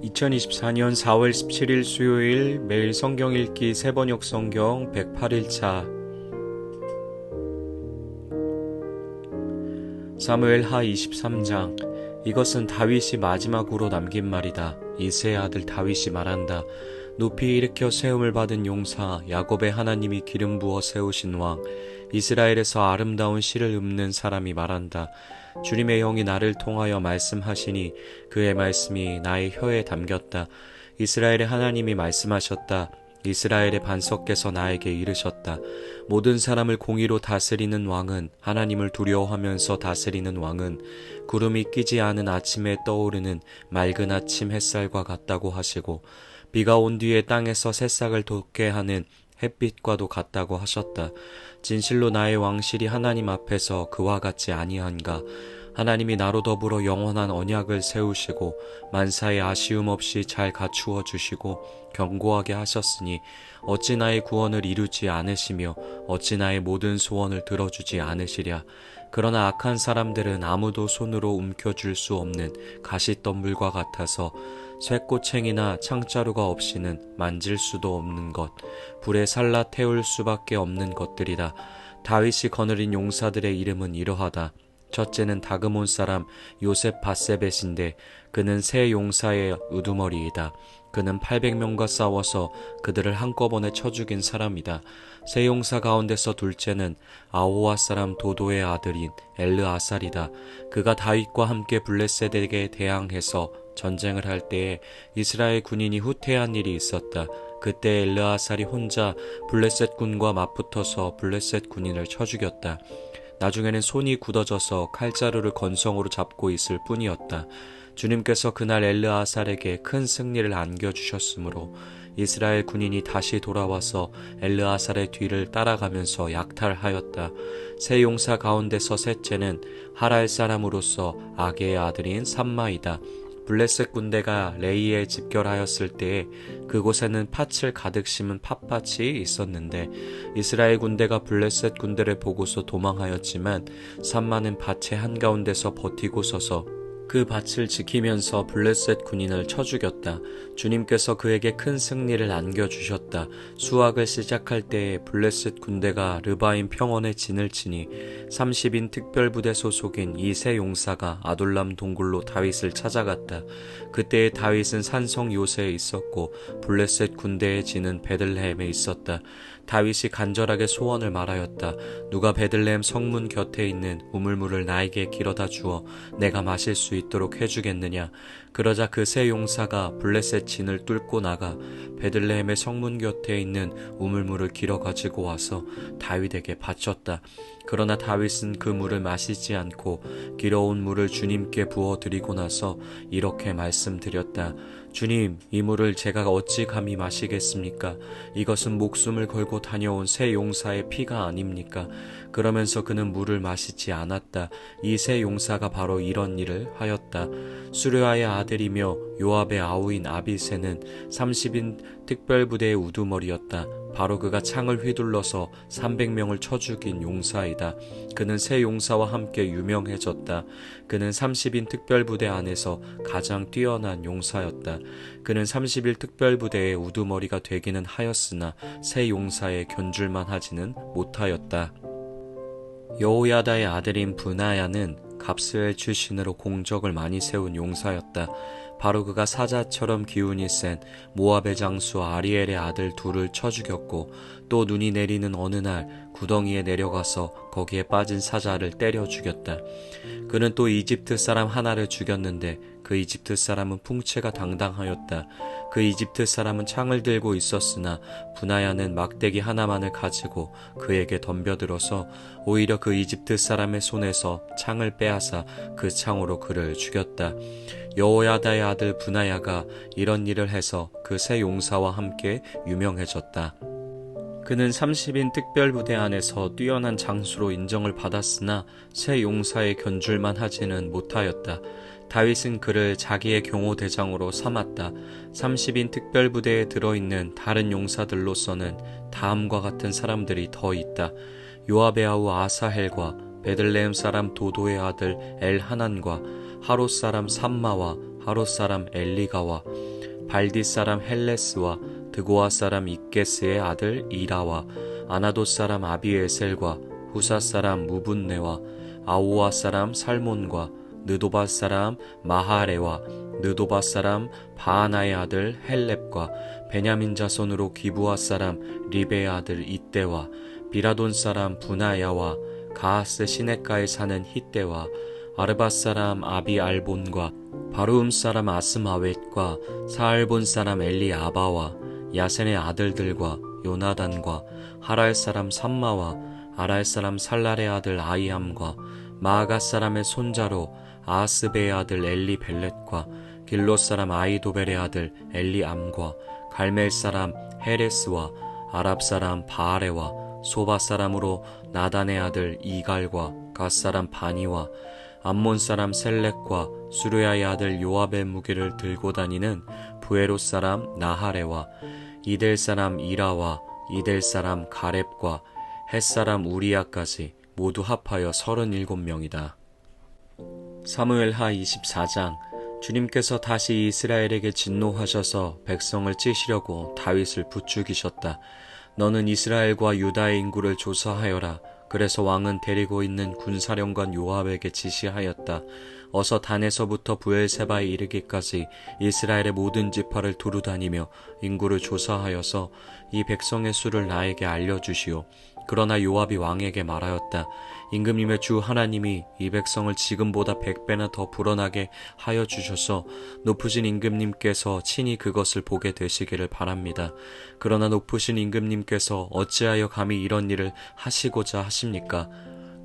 2024년 4월 17일 수요일 매일 성경 읽기 세번역 성경 108일차 사무엘 하 23장. 이것은 다윗이 마지막으로 남긴 말이다. 이새의 아들 다윗이 말한다. 높이 일으켜 세움을 받은 용사, 야곱의 하나님이 기름 부어 세우신 왕, 이스라엘에서 아름다운 시를 읊는 사람이 말한다. 주님의 영이 나를 통하여 말씀하시니 그의 말씀이 나의 혀에 담겼다. 이스라엘의 하나님이 말씀하셨다. 이스라엘의 반석께서 나에게 이르셨다. 모든 사람을 공의로 다스리는 왕은, 하나님을 두려워하면서 다스리는 왕은 구름이 끼지 않은 아침에 떠오르는 맑은 아침 햇살과 같다고 하시고, 비가 온 뒤에 땅에서 새싹을 돋게 하는 햇빛과도 같다고 하셨다. 진실로 나의 왕실이 하나님 앞에서 그와 같지 아니한가. 하나님이 나로 더불어 영원한 언약을 세우시고 만사에 아쉬움 없이 잘 갖추어 주시고 견고하게 하셨으니 어찌 나의 구원을 이루지 않으시며 어찌 나의 모든 소원을 들어주지 않으시랴. 그러나 악한 사람들은 아무도 손으로 움켜쥘 수 없는 가시덤불과 같아서 쇠꼬챙이나 창자루가 없이는 만질 수도 없는 것, 불에 살라 태울 수밖에 없는 것들이다. 다윗이 거느린 용사들의 이름은 이러하다. 첫째는 다그몬 사람 요셉 바세벳인데 그는 세 용사의 우두머리이다. 그는 800명과 싸워서 그들을 한꺼번에 쳐 죽인 사람이다. 세 용사 가운데서 둘째는 아호와 사람 도도의 아들인 엘르아살이다. 그가 다윗과 함께 블레셋에게 대항해서 전쟁을 할 때에 이스라엘 군인이 후퇴한 일이 있었다. 그때 엘르아살이 혼자 블레셋 군과 맞붙어서 블레셋 군인을 쳐 죽였다. 나중에는 손이 굳어져서 칼자루를 건성으로 잡고 있을 뿐이었다. 주님께서 그날 엘르아살에게 큰 승리를 안겨주셨으므로 이스라엘 군인이 다시 돌아와서 엘르아살의 뒤를 따라가면서 약탈하였다. 세 용사 가운데서 셋째는 하랄 사람으로서 아게의 아들인 삼마이다. 블레셋 군대가 레이에 집결하였을 때에 그곳에는 팥을 가득 심은 팥밭이 있었는데 이스라엘 군대가 블레셋 군대를 보고서 도망하였지만 삼마는 밭의 한가운데서 버티고 서서 그 밭을 지키면서 블레셋 군인을 쳐 죽였다. 주님께서 그에게 큰 승리를 안겨주셨다. 수확을 시작할 때에 블레셋 군대가 르바임 평원에 진을 치니 30인 특별부대 소속인 이 세 용사가 아둘람 동굴로 다윗을 찾아갔다. 그때의 다윗은 산성 요새에 있었고 블레셋 군대의 진은 베들레헴에 있었다. 다윗이 간절하게 소원을 말하였다. 누가 베들레헴 성문 곁에 있는 우물물을 나에게 길어다 주어 내가 마실 수 있도록 해주겠느냐. 그러자 그 세 용사가 블레셋 진을 뚫고 나가 베들레헴의 성문 곁에 있는 우물물을 길어 가지고 와서 다윗에게 바쳤다. 그러나 다윗은 그 물을 마시지 않고 길어온 물을 주님께 부어 드리고 나서 이렇게 말씀드렸다. 주님, 이 물을 제가 어찌 감히 마시겠습니까? 이것은 목숨을 걸고 다녀온 세 용사의 피가 아닙니까? 그러면서 그는 물을 마시지 않았다. 이 세 용사가 바로 이런 일을 하였다. 수르아의 아들이며 요압의 아우인 아비새는 30인 특별부대의 우두머리였다. 바로 그가 창을 휘둘러서 300명을 쳐 죽인 용사이다. 그는 세 용사와 함께 유명해졌다. 그는 30인 특별부대 안에서 가장 뛰어난 용사였다. 그는 30일 특별부대의 우두머리가 되기는 하였으나 세 용사에 견줄만 하지는 못하였다. 여호야다의 아들인 브나야는 갑스엘 출신으로 공적을 많이 세운 용사였다. 바로 그가 사자처럼 기운이 센 모압의 장수 아리엘의 아들 둘을 쳐 죽였고 또 눈이 내리는 어느 날 구덩이에 내려가서 거기에 빠진 사자를 때려 죽였다. 그는 또 이집트 사람 하나를 죽였는데 그 이집트 사람은 풍채가 당당하였다. 그 이집트 사람은 창을 들고 있었으나 브나야는 막대기 하나만을 가지고 그에게 덤벼들어서 오히려 그 이집트 사람의 손에서 창을 빼앗아 그 창으로 그를 죽였다. 여호야다의 아들 브나야가 이런 일을 해서 그 세 용사와 함께 유명해졌다. 그는 30인 특별부대 안에서 뛰어난 장수로 인정을 받았으나 세 용사의 견줄만 하지는 못하였다. 다윗은 그를 자기의 경호대장으로 삼았다. 30인 특별부대에 들어있는 다른 용사들로서는 다음과 같은 사람들이 더 있다. 요압의 아우 아사헬과 베들레헴 사람 도도의 아들 엘하난과 하롯 사람 삼마와 하롯 사람 엘리가와 발디 사람 헬레스와 드고아 사람 이게스의 아들 이라와 아나돗 사람 아비에셀과 후사 사람 무분네와 아오아 사람 살몬과 느도바 사람 마하레와 느도바 사람 바하나의 아들 헬렙과 베냐민 자손으로 기브아 사람 리베의 아들 이때와 비라돈 사람 부나야와 가하스 시냇가에 사는 히때와 아르바 사람 아비알본과 바루음 사람 아스마웻과 사알본 사람 엘리아바와 야센의 아들들과 요나단과 하랄 사람 삼마와 아랄 사람 살랄의 아들 아이함과 마아가 사람의 손자로 아하스베의 아들 엘리벨렛과 길롯 사람 아이도벨의 아들 엘리암과 갈멜 사람 헤레스와 아랍 사람 바아레와 소바 사람으로 나단의 아들 이갈과 갓 사람 바니와 암몬 사람 셀렉과 수르야의 아들 요압의 무기를 들고 다니는 부에롯 사람 나하레와 이델 사람 이라와 이델 사람 가렙과 헷 사람 우리야까지 모두 합하여 37명이다. 사무엘하 24장. 주님께서 다시 이스라엘에게 진노하셔서 백성을 찌시려고 다윗을 부추기셨다. 너는 이스라엘과 유다의 인구를 조사하여라. 그래서 왕은 데리고 있는 군사령관 요압에게 지시하였다. 어서 단에서부터 부엘세바에 이르기까지 이스라엘의 모든 지파를 두루다니며 인구를 조사하여서 이 백성의 수를 나에게 알려주시오. 그러나 요압이 왕에게 말하였다. 임금님의 주 하나님이 이 백성을 지금보다 100배나 더 불어나게 하여 주셔서 높으신 임금님께서 친히 그것을 보게 되시기를 바랍니다. 그러나 높으신 임금님께서 어찌하여 감히 이런 일을 하시고자 하십니까?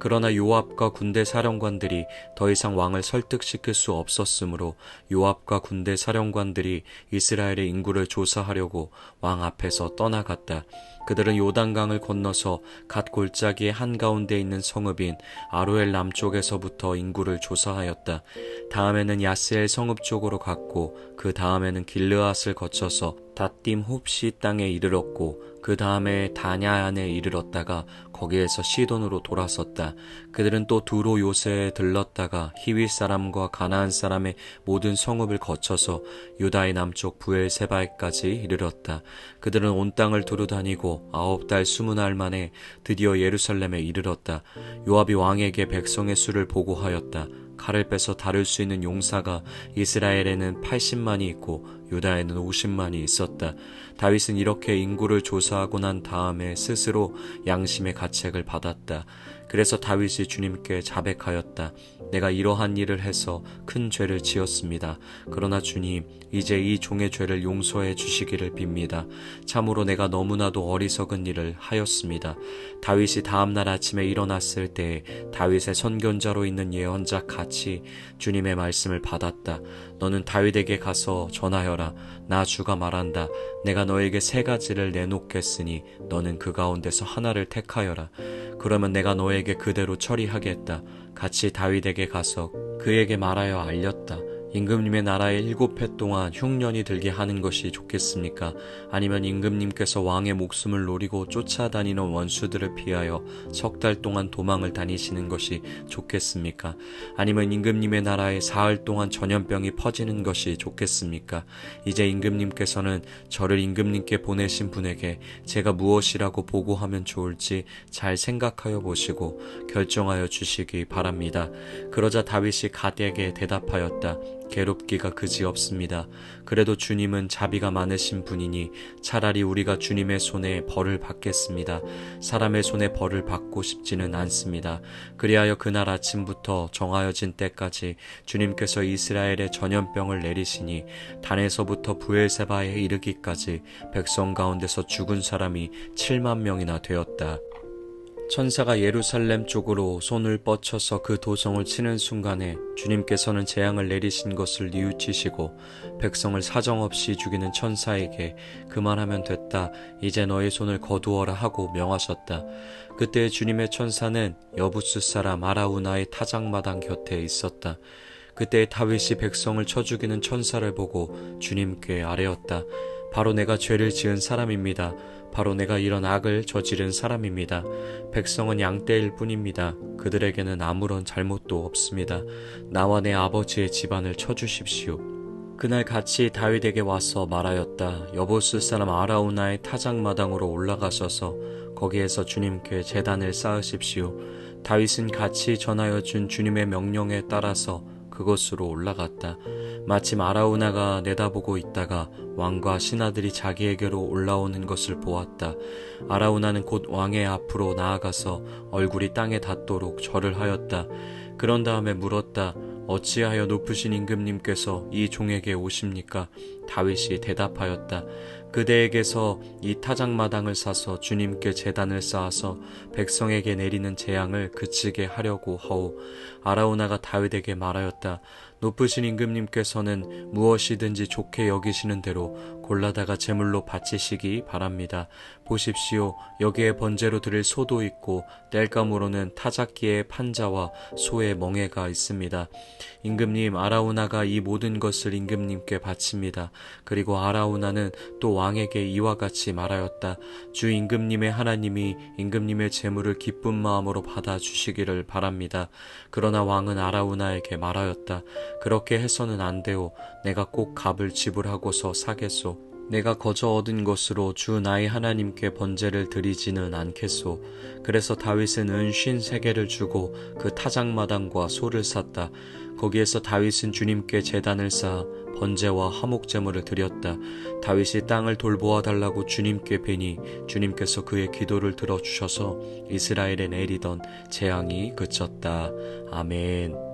그러나 요압과 군대 사령관들이 더 이상 왕을 설득시킬 수 없었으므로 요압과 군대 사령관들이 이스라엘의 인구를 조사하려고 왕 앞에서 떠나갔다. 그들은 요단강을 건너서 갓 골짜기의 한가운데 있는 성읍인 아로엘 남쪽에서부터 인구를 조사하였다. 다음에는 야스엘 성읍 쪽으로 갔고 그 다음에는 길르앗을 거쳐서 닷딤 홉시 땅에 이르렀고 그 다음에 다냐안에 이르렀다가 거기에서 시돈으로 돌아섰다. 그들은 또 두로 요새에 들렀다가 히윗 사람과 가나안 사람의 모든 성읍을 거쳐서 유다의 남쪽 부엘세바에까지 이르렀다. 그들은 온 땅을 두루다니고 9달 20날 만에 드디어 예루살렘에 이르렀다. 요압이 왕에게 백성의 수를 보고하였다. 칼을 빼서 다룰 수 있는 용사가 이스라엘에는 80만이 있고 유다에는 50만이 있었다. 다윗은 이렇게 인구를 조사하고 난 다음에 스스로 양심의 가책을 받았다. 그래서 다윗이 주님께 자백하였다. 내가 이러한 일을 해서 큰 죄를 지었습니다. 그러나 주님, 이제 이 종의 죄를 용서해 주시기를 빕니다. 참으로 내가 너무나도 어리석은 일을 하였습니다. 다윗이 다음날 아침에 일어났을 때 다윗의 선견자로 있는 예언자 갓이 주님의 말씀을 받았다. 너는 다윗에게 가서 전하여라. 나 주가 말한다. 내가 너에게 3가지를 내놓겠으니 너는 그 가운데서 하나를 택하여라. 그러면 내가 너에게 그대로 처리하겠다. 같이 다윗에게 가서 그에게 말하여 알렸다. 임금님의 나라에 7해 동안 흉년이 들게 하는 것이 좋겠습니까? 아니면 임금님께서 왕의 목숨을 노리고 쫓아다니는 원수들을 피하여 3달 동안 도망을 다니시는 것이 좋겠습니까? 아니면 임금님의 나라에 사흘 동안 전염병이 퍼지는 것이 좋겠습니까? 이제 임금님께서는 저를 임금님께 보내신 분에게 제가 무엇이라고 보고하면 좋을지 잘 생각하여 보시고 결정하여 주시기 바랍니다. 그러자 다윗이 갓에게 대답하였다. 괴롭기가 그지없습니다. 그래도 주님은 자비가 많으신 분이니 차라리 우리가 주님의 손에 벌을 받겠습니다. 사람의 손에 벌을 받고 싶지는 않습니다. 그리하여 그날 아침부터 정하여진 때까지 주님께서 이스라엘에 전염병을 내리시니 단에서부터 부엘세바에 이르기까지 백성 가운데서 죽은 사람이 7만 명이나 되었다. 천사가 예루살렘 쪽으로 손을 뻗쳐서 그 도성을 치는 순간에 주님께서는 재앙을 내리신 것을 뉘우치시고 백성을 사정없이 죽이는 천사에게 그만하면 됐다. 이제 너의 손을 거두어라 하고 명하셨다. 그때 주님의 천사는 여부스 사람 아라우나의 타작마당 곁에 있었다. 그때 다윗이 백성을 쳐 죽이는 천사를 보고 주님께 아뢰었다. 바로 내가 죄를 지은 사람입니다. 바로 내가 이런 악을 저지른 사람입니다. 백성은 양떼일 뿐입니다. 그들에게는 아무런 잘못도 없습니다. 나와 내 아버지의 집안을 쳐주십시오. 그날 같이 다윗에게 와서 말하였다. 여보스 사람 아라우나의 타작마당으로 올라가셔서 거기에서 주님께 제단을 쌓으십시오. 다윗은 같이 전하여 준 주님의 명령에 따라서 그곳으로 올라갔다. 마침 아라우나가 내다보고 있다가 왕과 신하들이 자기에게로 올라오는 것을 보았다. 아라우나는 곧 왕의 앞으로 나아가서 얼굴이 땅에 닿도록 절을 하였다. 그런 다음에 물었다. 어찌하여 높으신 임금님께서 이 종에게 오십니까? 다윗이 대답하였다. 그대에게서 이 타작마당을 사서 주님께 제단을 쌓아서 백성에게 내리는 재앙을 그치게 하려고 하오. 아라우나가 다윗에게 말하였다. 높으신 임금님께서는 무엇이든지 좋게 여기시는 대로 골라다가 제물로 바치시기 바랍니다. 보십시오. 여기에 번제로 드릴 소도 있고 땔감으로는 타작기의 판자와 소의 멍에가 있습니다. 임금님, 아라우나가 이 모든 것을 임금님께 바칩니다. 그리고 아라우나는 또 왕에게 이와 같이 말하였다. 주 임금님의 하나님이 임금님의 제물을 기쁜 마음으로 받아주시기를 바랍니다. 그러나 왕은 아라우나에게 말하였다. 그렇게 해서는 안 되오. 내가 꼭 값을 지불하고서 사겠소. 내가 거저 얻은 것으로 주 나의 하나님께 번제를 드리지는 않겠소. 그래서 다윗은 은 53개를 주고 그 타작마당과 소를 샀다. 거기에서 다윗은 주님께 제단을 쌓아 번제와 화목제물을 드렸다. 다윗이 땅을 돌보아 달라고 주님께 뵈니 주님께서 그의 기도를 들어주셔서 이스라엘에 내리던 재앙이 그쳤다. 아멘.